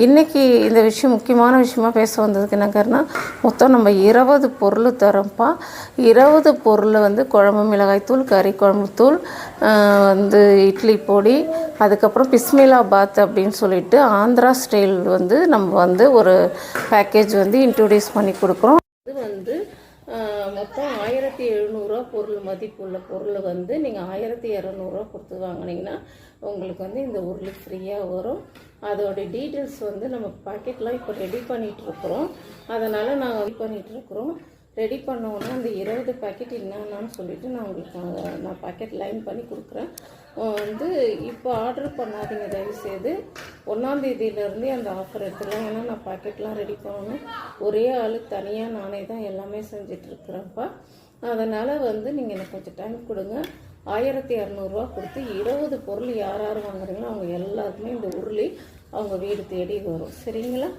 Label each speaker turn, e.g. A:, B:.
A: இன்றைக்கி இந்த விஷயம் முக்கியமான விஷயமா பேச வந்ததுக்கு என்ன காரணம், மொத்தம் நம்ம 20 பொருள் தரோம்ப்பா. 20 பொருள் வந்து குழம்பு மிளகாய்த்தூள், கறி குழம்பு தூள், வந்து இட்லி பொடி, அதுக்கப்புறம் பிஸ்மிலாபாத் அப்படின்னு சொல்லிட்டு ஆந்திரா ஸ்டைல் வந்து நம்ம வந்து ஒரு பேக்கேஜ் வந்து இன்ட்ரடியூஸ் பண்ணி கொடுக்குறோம். இது வந்து மொத்தம் 1700 பொருள் மதிப்புள்ள பொருள் வந்து நீங்கள் 1200 கொடுத்து வாங்கினீங்கன்னா உங்களுக்கு வந்து இந்த உருளி ஃப்ரீயாக வரும். அதோடைய டீட்டெயில்ஸ் வந்து நம்ம பாக்கெட்லாம் இப்போ ரெடி பண்ணிகிட்ருக்குறோம். அதனால் நாங்கள் ரெடி பண்ணிகிட்ருக்குறோம். ரெடி பண்ணோன்னா அந்த 20 பேக்கெட் என்னென்னு சொல்லிவிட்டு நான் உங்களுக்கு நான் பேக்கெட் லைன் பண்ணி கொடுக்குறேன். வந்து இப்போ ஆர்டர் பண்ணாதீங்க தயவுசெய்து. 1ஆம் தேதியிலேருந்தே அந்த ஆஃபர் எடுத்துக்கலாம். ஏன்னா நான் பேக்கெட்லாம் ரெடி பண்ணணும். ஒரே ஆள் தனியாக நானே தான் எல்லாமே செஞ்சிட்ருக்குறேன்ப்பா. அதனால் வந்து நீங்கள் எனக்கு கொஞ்சம் டைம் கொடுங்க. 1200 கொடுத்து 20 பொருள் யார் யார் வாங்குறீங்களோ அவங்க எல்லாருக்குமே இந்த உருளி அவங்க வீடு தேடி வரும். சரிங்களா?